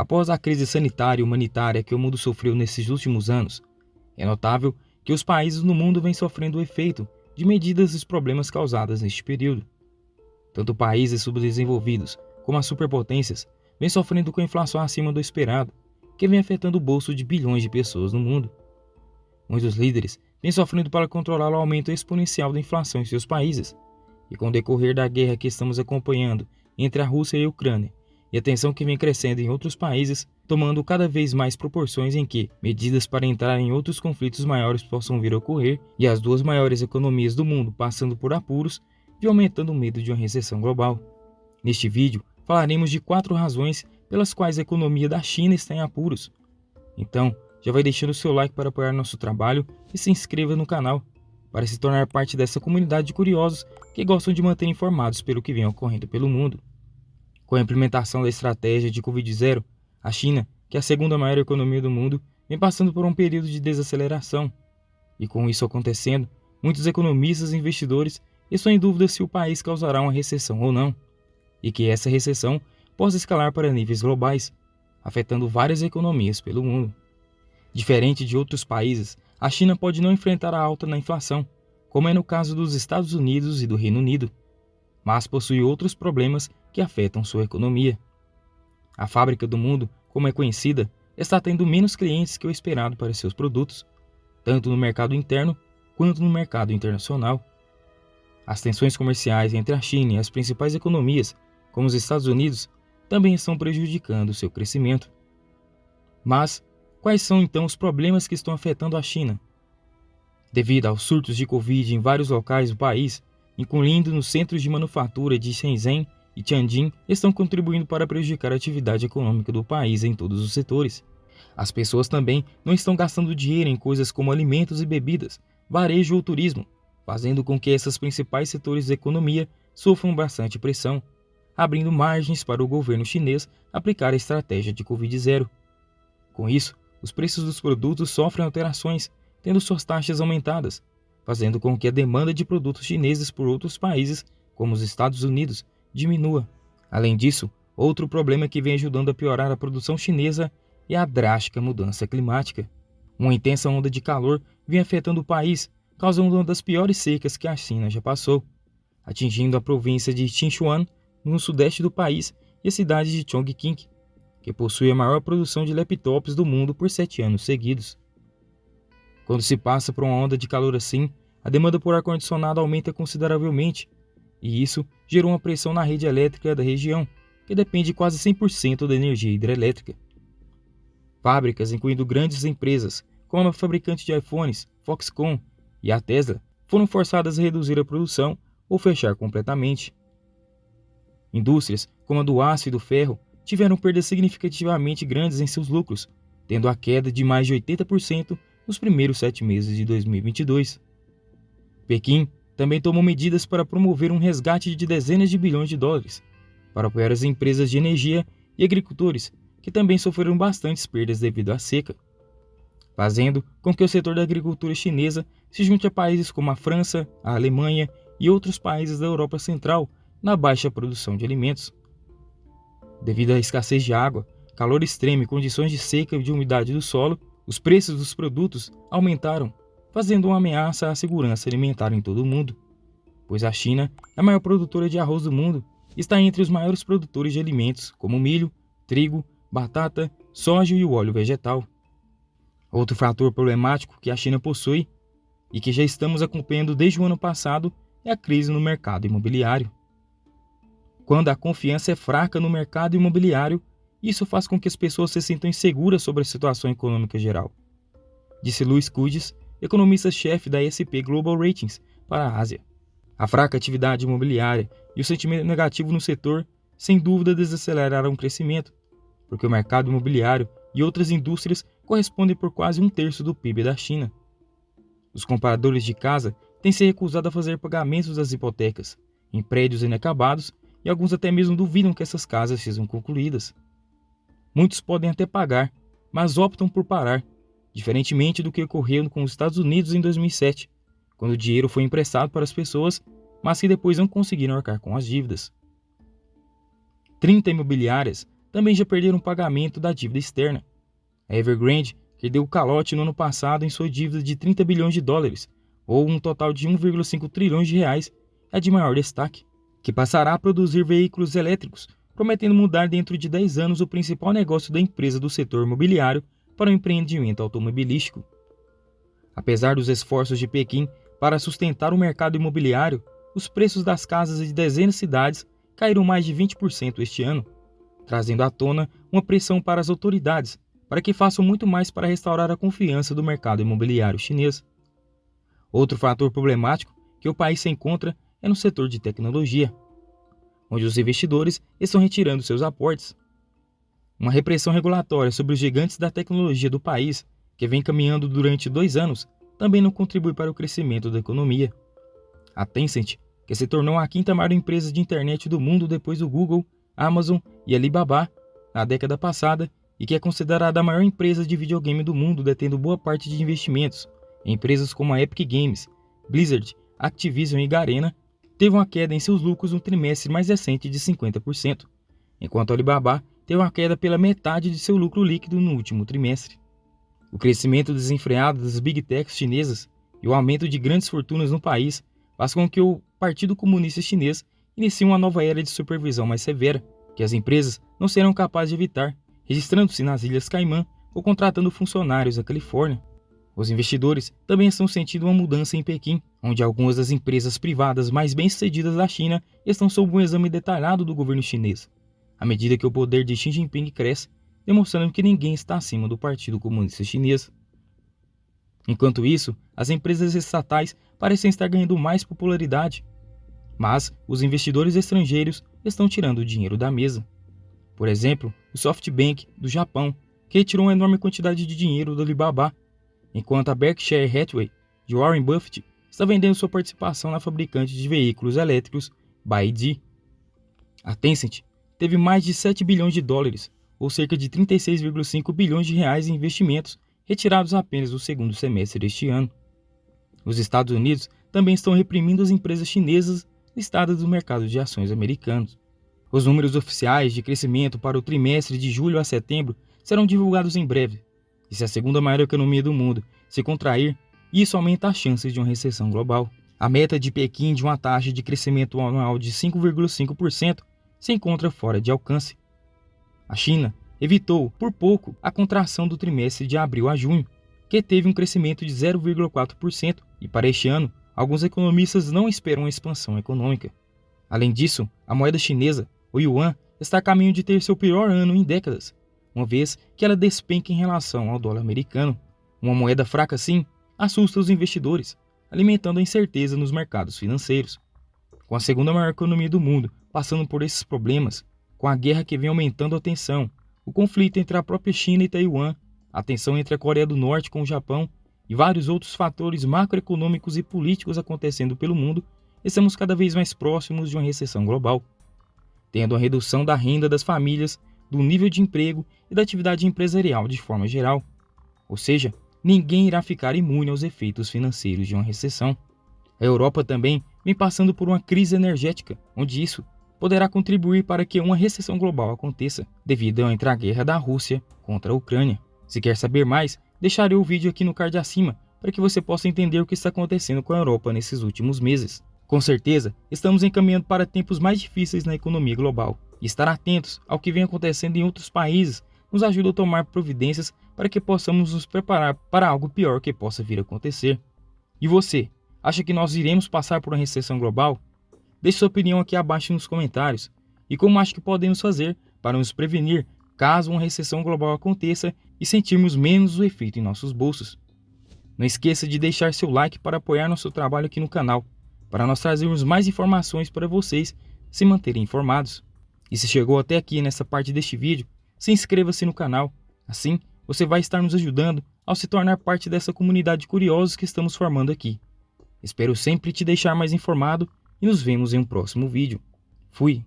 Após a crise sanitária e humanitária que o mundo sofreu nesses últimos anos, é notável que os países no mundo vêm sofrendo o efeito de medidas dos problemas causados neste período. Tanto países subdesenvolvidos como as superpotências vêm sofrendo com a inflação acima do esperado, que vem afetando o bolso de bilhões de pessoas no mundo. Muitos líderes vêm sofrendo para controlar o aumento exponencial da inflação em seus países, e com o decorrer da guerra que estamos acompanhando entre a Rússia e a Ucrânia, e a tensão que vem crescendo em outros países, tomando cada vez mais proporções em que medidas para entrar em outros conflitos maiores possam vir a ocorrer, e as duas maiores economias do mundo passando por apuros, e aumentando o medo de uma recessão global. Neste vídeo, falaremos de 4 razões pelas quais a economia da China está em apuros. Então, já vai deixando o seu like para apoiar nosso trabalho e se inscreva no canal, para se tornar parte dessa comunidade de curiosos que gostam de manter informados pelo que vem ocorrendo pelo mundo. Com a implementação da estratégia de Covid-0, a China, que é a segunda maior economia do mundo, vem passando por um período de desaceleração. E com isso acontecendo, muitos economistas e investidores estão em dúvida se o país causará uma recessão ou não, e que essa recessão possa escalar para níveis globais, afetando várias economias pelo mundo. Diferente de outros países, a China pode não enfrentar a alta na inflação, como é no caso dos Estados Unidos e do Reino Unido, mas possui outros problemas que afetam sua economia. A fábrica do mundo, como é conhecida, está tendo menos clientes que o esperado para seus produtos, tanto no mercado interno quanto no mercado internacional. As tensões comerciais entre a China e as principais economias, como os Estados Unidos, também estão prejudicando seu crescimento. Mas quais são então os problemas que estão afetando a China? Devido aos surtos de Covid em vários locais do país, incluindo nos centros de manufatura de Shenzhen e Tianjin, estão contribuindo para prejudicar a atividade econômica do país em todos os setores. As pessoas também não estão gastando dinheiro em coisas como alimentos e bebidas, varejo ou turismo, fazendo com que esses principais setores da economia sofram bastante pressão, abrindo margens para o governo chinês aplicar a estratégia de Covid-0. Com isso, os preços dos produtos sofrem alterações, tendo suas taxas aumentadas, fazendo com que a demanda de produtos chineses por outros países, como os Estados Unidos, diminua. Além disso, outro problema que vem ajudando a piorar a produção chinesa é a drástica mudança climática. Uma intensa onda de calor vem afetando o país, causando uma das piores secas que a China já passou, atingindo a província de Sichuan, no sudeste do país, e a cidade de Chongqing, que possui a maior produção de laptops do mundo por 7 anos seguidos. Quando se passa por uma onda de calor assim, a demanda por ar-condicionado aumenta consideravelmente, e isso gerou uma pressão na rede elétrica da região, que depende quase 100% da energia hidrelétrica. Fábricas, incluindo grandes empresas, como a fabricante de iPhones, Foxconn e a Tesla, foram forçadas a reduzir a produção ou fechar completamente. Indústrias, como a do aço e do ferro, tiveram perdas significativamente grandes em seus lucros, tendo a queda de mais de 80% nos primeiros 7 meses de 2022. Pequim também tomou medidas para promover um resgate de dezenas de bilhões de dólares, para apoiar as empresas de energia e agricultores, que também sofreram bastantes perdas devido à seca, fazendo com que o setor da agricultura chinesa se junte a países como a França, a Alemanha e outros países da Europa Central na baixa produção de alimentos. Devido à escassez de água, calor extremo e condições de seca e de umidade do solo, os preços dos produtos aumentaram, fazendo uma ameaça à segurança alimentar em todo o mundo, pois a China é a maior produtora de arroz do mundo e está entre os maiores produtores de alimentos como milho, trigo, batata, soja e o óleo vegetal. Outro fator problemático que a China possui e que já estamos acompanhando desde o ano passado é a crise no mercado imobiliário. Quando a confiança é fraca no mercado imobiliário, isso faz com que as pessoas se sintam inseguras sobre a situação econômica geral, disse Luiz Cudes, economista-chefe da S&P Global Ratings para a Ásia. A fraca atividade imobiliária e o sentimento negativo no setor, sem dúvida, desaceleraram o crescimento, porque o mercado imobiliário e outras indústrias correspondem por quase 1/3 do PIB da China. Os compradores de casa têm se recusado a fazer pagamentos das hipotecas em prédios inacabados e alguns até mesmo duvidam que essas casas sejam concluídas. Muitos podem até pagar, mas optam por parar, diferentemente do que ocorreu com os Estados Unidos em 2007, quando o dinheiro foi emprestado para as pessoas, mas que depois não conseguiram arcar com as dívidas. 30 imobiliárias também já perderam o pagamento da dívida externa. A Evergrande, que deu o calote no ano passado em sua dívida de 30 bilhões de dólares, ou um total de 1,5 trilhões de reais, é a de maior destaque, que passará a produzir veículos elétricos, prometendo mudar dentro de 10 anos o principal negócio da empresa do setor imobiliário para o empreendimento automobilístico. Apesar dos esforços de Pequim para sustentar o mercado imobiliário, os preços das casas de dezenas de cidades caíram mais de 20% este ano, trazendo à tona uma pressão para as autoridades para que façam muito mais para restaurar a confiança do mercado imobiliário chinês. Outro fator problemático que o país se encontra é no setor de tecnologia, onde os investidores estão retirando seus aportes. Uma repressão regulatória sobre os gigantes da tecnologia do país, que vem caminhando durante 2 anos, também não contribui para o crescimento da economia. A Tencent, que se tornou a quinta maior empresa de internet do mundo depois do Google, Amazon e Alibaba na década passada, e que é considerada a maior empresa de videogame do mundo, detendo boa parte de investimentos em empresas como a Epic Games, Blizzard, Activision e Garena, teve uma queda em seus lucros no trimestre mais recente de 50%, enquanto a Alibaba teve uma queda pela metade de seu lucro líquido no último trimestre. O crescimento desenfreado das Big Techs chinesas e o aumento de grandes fortunas no país faz com que o Partido Comunista Chinês inicie uma nova era de supervisão mais severa, que as empresas não serão capazes de evitar, registrando-se nas Ilhas Caimã ou contratando funcionários da Califórnia. Os investidores também estão sentindo uma mudança em Pequim, onde algumas das empresas privadas mais bem-sucedidas da China estão sob um exame detalhado do governo chinês, à medida que o poder de Xi Jinping cresce, demonstrando que ninguém está acima do Partido Comunista Chinês. Enquanto isso, as empresas estatais parecem estar ganhando mais popularidade, mas os investidores estrangeiros estão tirando o dinheiro da mesa. Por exemplo, o SoftBank, do Japão, que retirou uma enorme quantidade de dinheiro do Alibaba, enquanto a Berkshire Hathaway, de Warren Buffett, está vendendo sua participação na fabricante de veículos elétricos BYD. A Tencent teve mais de 7 bilhões de dólares, ou cerca de 36,5 bilhões de reais em investimentos retirados apenas no segundo semestre deste ano. Os Estados Unidos também estão reprimindo as empresas chinesas listadas no mercado de ações americanos. Os números oficiais de crescimento para o trimestre de julho a setembro serão divulgados em breve, e se a segunda maior economia do mundo se contrair, isso aumenta as chances de uma recessão global. A meta de Pequim de uma taxa de crescimento anual de 5,5% se encontra fora de alcance. A China evitou, por pouco, a contração do trimestre de abril a junho, que teve um crescimento de 0,4%, e para este ano, alguns economistas não esperam uma expansão econômica. Além disso, a moeda chinesa, o yuan, está a caminho de ter seu pior ano em décadas, uma vez que ela despenca em relação ao dólar americano. Uma moeda fraca assim assusta os investidores, alimentando a incerteza nos mercados financeiros. Com a segunda maior economia do mundo passando por esses problemas, com a guerra que vem aumentando a tensão, o conflito entre a própria China e Taiwan, a tensão entre a Coreia do Norte com o Japão e vários outros fatores macroeconômicos e políticos acontecendo pelo mundo, estamos cada vez mais próximos de uma recessão global, tendo a redução da renda das famílias, do nível de emprego e da atividade empresarial de forma geral. Ou seja, ninguém irá ficar imune aos efeitos financeiros de uma recessão. A Europa também vem passando por uma crise energética, onde isso poderá contribuir para que uma recessão global aconteça, devido à guerra da Rússia contra a Ucrânia. Se quer saber mais, deixarei o vídeo aqui no card acima para que você possa entender o que está acontecendo com a Europa nesses últimos meses. Com certeza, estamos encaminhando para tempos mais difíceis na economia global, e estar atentos ao que vem acontecendo em outros países nos ajuda a tomar providências para que possamos nos preparar para algo pior que possa vir a acontecer. E você, acha que nós iremos passar por uma recessão global? Deixe sua opinião aqui abaixo nos comentários, e como acha que podemos fazer para nos prevenir caso uma recessão global aconteça e sentirmos menos o efeito em nossos bolsos. Não esqueça de deixar seu like para apoiar nosso trabalho aqui no canal, para nós trazermos mais informações para vocês se manterem informados. E se chegou até aqui nessa parte deste vídeo, se inscreva-se no canal, assim você vai estar nos ajudando ao se tornar parte dessa comunidade de curiosos que estamos formando aqui. Espero sempre te deixar mais informado e nos vemos em um próximo vídeo. Fui!